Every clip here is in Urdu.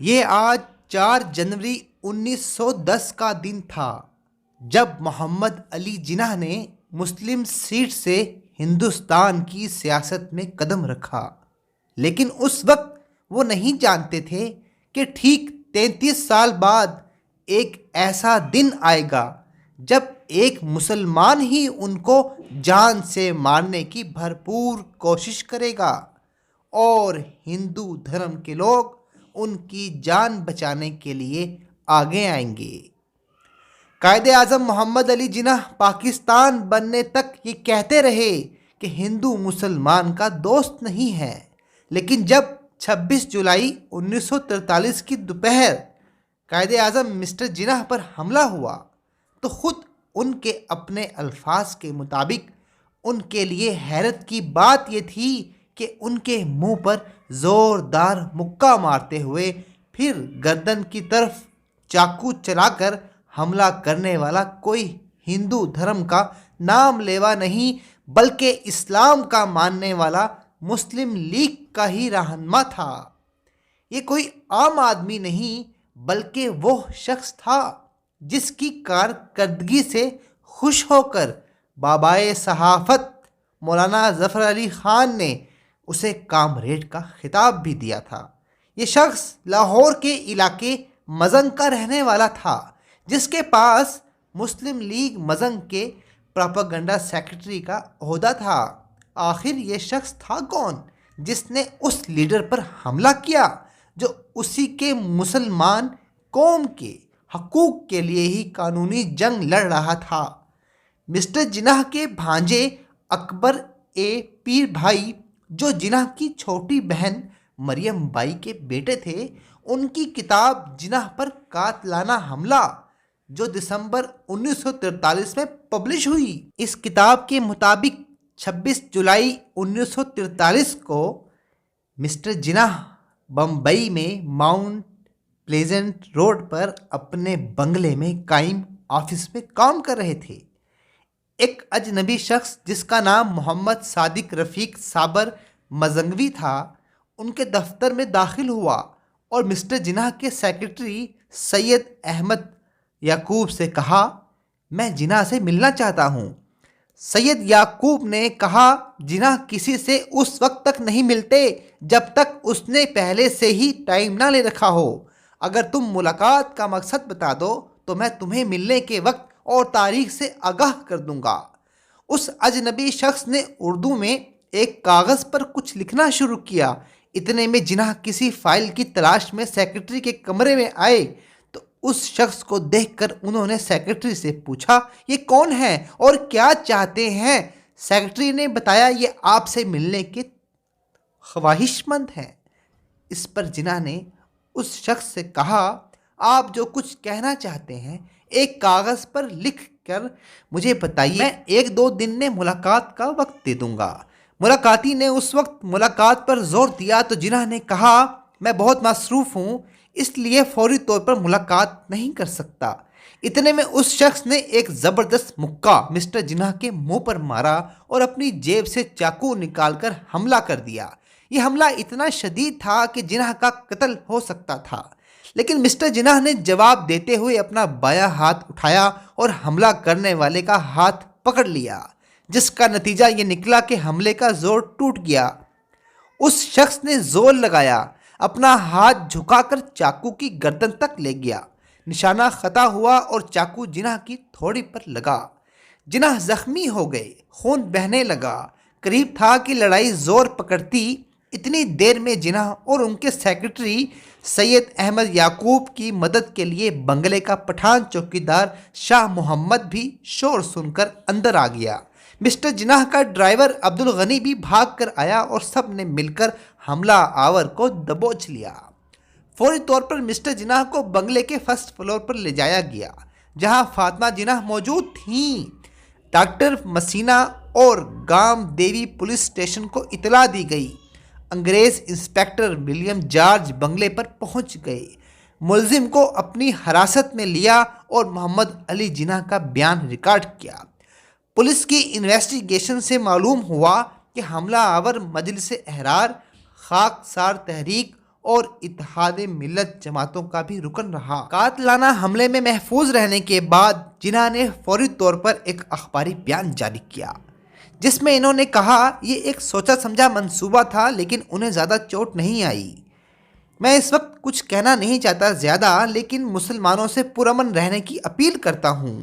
یہ آج 4 جنوری 1910 کا دن تھا جب محمد علی جناح نے مسلم سیٹ سے ہندوستان کی سیاست میں قدم رکھا، لیکن اس وقت وہ نہیں جانتے تھے کہ ٹھیک 33 سال بعد ایک ایسا دن آئے گا جب ایک مسلمان ہی ان کو جان سے مارنے کی بھرپور کوشش کرے گا اور ہندو دھرم کے لوگ ان کی جان بچانے کے لیے آگے آئیں گے۔ قائد اعظم محمد علی جناح پاکستان بننے تک یہ کہتے رہے کہ ہندو مسلمان کا دوست نہیں ہے، لیکن جب 26 جولائی 1943 کی دوپہر قائد اعظم مسٹر جناح پر حملہ ہوا تو خود ان کے اپنے الفاظ کے مطابق ان کے لیے حیرت کی بات یہ تھی کہ ان کے منہ پر زوردار مکہ مارتے ہوئے پھر گردن کی طرف چاقو چلا کر حملہ کرنے والا کوئی ہندو دھرم کا نام لیوا نہیں بلکہ اسلام کا ماننے والا مسلم لیگ کا ہی رہنما تھا۔ یہ کوئی عام آدمی نہیں بلکہ وہ شخص تھا جس کی کارکردگی سے خوش ہو کر بابائے صحافت مولانا ظفر علی خان نے اسے کامریڈ کا خطاب بھی دیا تھا۔ یہ شخص لاہور کے علاقے مزنگ کا رہنے والا تھا، جس کے پاس مسلم لیگ مزنگ کے پراپاگنڈا سیکرٹری کا عہدہ تھا۔ آخر یہ شخص تھا کون جس نے اس لیڈر پر حملہ کیا جو اسی کے مسلمان قوم کے حقوق کے لیے ہی قانونی جنگ لڑ رہا تھا؟ مسٹر جناح کے بھانجے اکبر پیر بھائی، جو جناح کی چھوٹی بہن مریم بائی کے بیٹے تھے، ان کی کتاب جناح پر قاتلانہ حملہ جو دسمبر 1943 میں پبلش ہوئی، اس کتاب کے مطابق 26 جولائی 1943 کو مسٹر جناح بمبئی میں ماؤنٹ پلیزنٹ روڈ پر اپنے بنگلے میں قائم آفس میں کام کر رہے تھے۔ ایک اجنبی شخص جس کا نام محمد صادق رفیق صابر مزنگوی تھا، ان کے دفتر میں داخل ہوا اور مسٹر جناح کے سیکرٹری سید احمد یعقوب سے کہا، میں جناح سے ملنا چاہتا ہوں۔ سید یعقوب نے کہا، جناح کسی سے اس وقت تک نہیں ملتے جب تک اس نے پہلے سے ہی ٹائم نہ لے رکھا ہو۔ اگر تم ملاقات کا مقصد بتا دو تو میں تمہیں ملنے کے وقت اور تاریخ سے آگاہ کر دوں گا۔ اس اجنبی شخص نے اردو میں ایک کاغذ پر کچھ لکھنا شروع کیا۔ اتنے میں جناح کسی فائل کی تلاش میں سیکرٹری کے کمرے میں آئے تو اس شخص کو دیکھ کر انہوں نے سیکرٹری سے پوچھا، یہ کون ہے اور کیا چاہتے ہیں؟ سیکرٹری نے بتایا، یہ آپ سے ملنے کے خواہش مند ہیں۔ اس پر جناح نے اس شخص سے کہا، آپ جو کچھ کہنا چاہتے ہیں ایک کاغذ پر لکھ کر مجھے بتائیے، میں 1-2 دن میں ملاقات کا وقت دے دوں گا۔ ملاقاتی نے اس وقت ملاقات پر زور دیا تو جناح نے کہا، میں بہت مصروف ہوں، اس لیے فوری طور پر ملاقات نہیں کر سکتا۔ اتنے میں اس شخص نے ایک زبردست مکہ مسٹر جناح کے منہ پر مارا اور اپنی جیب سے چاقو نکال کر حملہ کر دیا۔ یہ حملہ اتنا شدید تھا کہ جناح کا قتل ہو سکتا تھا، لیکن مسٹر جناح نے جواب دیتے ہوئے اپنا بایاں ہاتھ اٹھایا اور حملہ کرنے والے کا ہاتھ پکڑ لیا، جس کا نتیجہ یہ نکلا کہ حملے کا زور ٹوٹ گیا۔ اس شخص نے زور لگایا، اپنا ہاتھ جھکا کر چاقو کی گردن تک لے گیا۔ نشانہ خطا ہوا اور چاقو جناح کی تھوڑی پر لگا۔ جناح زخمی ہو گئے، خون بہنے لگا۔ قریب تھا کہ لڑائی زور پکڑتی۔ اتنی دیر میں جناح اور ان کے سیکرٹری سید احمد یعقوب کی مدد کے لیے بنگلے کا پٹھان چوکیدار شاہ محمد بھی شور سن کر اندر آ گیا۔ مسٹر جناح کا ڈرائیور عبدالغنی بھی بھاگ کر آیا اور سب نے مل کر حملہ آور کو دبوچ لیا۔ فوری طور پر مسٹر جناح کو بنگلے کے فرسٹ فلور پر لے جایا گیا، جہاں فاطمہ جناح موجود تھیں۔ ڈاکٹر مسینہ اور گام دیوی پولیس اسٹیشن کو اطلاع دی گئی۔ انگریز انسپکٹر ولیم جارج بنگلے پر پہنچ گئے، ملزم کو اپنی حراست میں لیا اور محمد علی جناح کا بیان ریکارڈ کیا۔ پولیس کی انویسٹیگیشن سے معلوم ہوا کہ حملہ آور مجلس احرار، خاکسار تحریک اور اتحاد ملت جماعتوں کا بھی رکن رہا۔ قاتلانہ حملے میں محفوظ رہنے کے بعد جناح نے فوری طور پر ایک اخباری بیان جاری کیا جس میں انہوں نے کہا یہ ایک سوچا سمجھا منصوبہ تھا لیکن انہیں زیادہ چوٹ نہیں آئی۔ میں اس وقت کچھ کہنا نہیں چاہتا زیادہ، لیکن مسلمانوں سے پرامن رہنے کی اپیل کرتا ہوں۔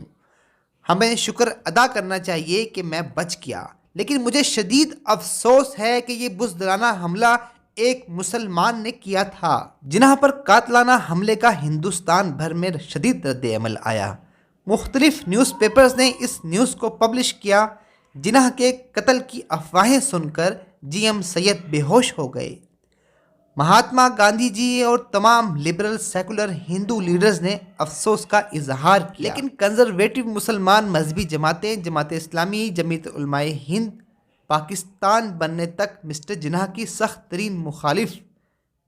ہمیں شکر ادا کرنا چاہیے کہ میں بچ گیا، لیکن مجھے شدید افسوس ہے کہ یہ بزدلانہ حملہ ایک مسلمان نے کیا تھا۔ جناح پر قاتلانہ حملے کا ہندوستان بھر میں شدید رد عمل آیا۔ مختلف نیوز پیپرز نے اس نیوز کو پبلش کیا۔ جناح کے قتل کی افواہیں سن کر جی ایم سید بے ہوش ہو گئے۔ مہاتما گاندھی جی اور تمام لبرل سیکولر ہندو لیڈرز نے افسوس کا اظہار کیا، لیکن کنزرویٹو مسلمان مذہبی جماعتیں، جماعت اسلامی، جمعیت علماء ہند پاکستان بننے تک مسٹر جناح کی سخت ترین مخالف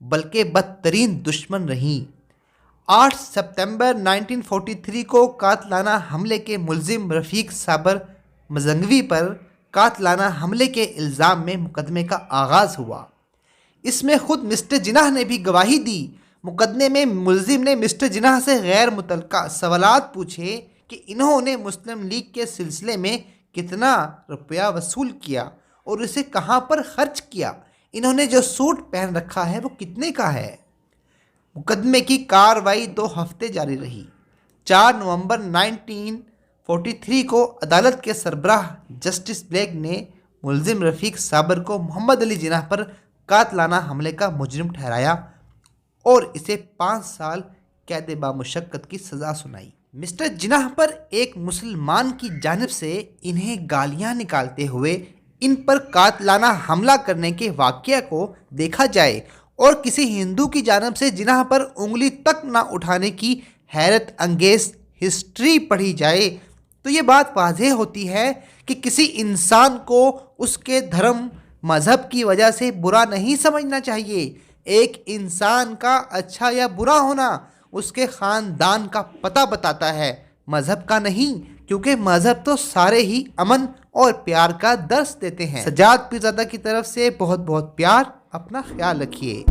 بلکہ بدترین دشمن رہیں۔ 8 ستمبر 1943 کو قاتلانہ حملے کے ملزم رفیق صابر مزنگوی پر قاتلانہ حملے کے الزام میں مقدمے کا آغاز ہوا۔ اس میں خود مسٹر جناح نے بھی گواہی دی۔ مقدمے میں ملزم نے مسٹر جناح سے غیر متعلقہ سوالات پوچھے کہ انہوں نے مسلم لیگ کے سلسلے میں کتنا روپیہ وصول کیا اور اسے کہاں پر خرچ کیا، انہوں نے جو سوٹ پہن رکھا ہے وہ کتنے کا ہے۔ مقدمے کی کارروائی 2 ہفتے جاری رہی۔ 4 نومبر 1943 کو عدالت کے سربراہ جسٹس بلیک نے ملزم رفیق صابر کو محمد علی جناح پر قاتلانہ حملے کا مجرم ٹھہرایا اور اسے 5 سال قید بامشقت کی سزا سنائی۔ مسٹر جناح پر ایک مسلمان کی جانب سے انہیں گالیاں نکالتے ہوئے ان پر قاتلانہ حملہ کرنے کے واقعہ کو دیکھا جائے اور کسی ہندو کی جانب سے جناح پر انگلی تک نہ اٹھانے کی حیرت انگیز ہسٹری پڑھی جائے تو یہ بات واضح ہوتی ہے کہ کسی انسان کو اس کے دھرم مذہب کی وجہ سے برا نہیں سمجھنا چاہیے۔ ایک انسان کا اچھا یا برا ہونا اس کے خاندان کا پتہ بتاتا ہے، مذہب کا نہیں، کیونکہ مذہب تو سارے ہی امن اور پیار کا درس دیتے ہیں۔ سجاد پیرزادہ کی طرف سے بہت بہت پیار، اپنا خیال رکھیے۔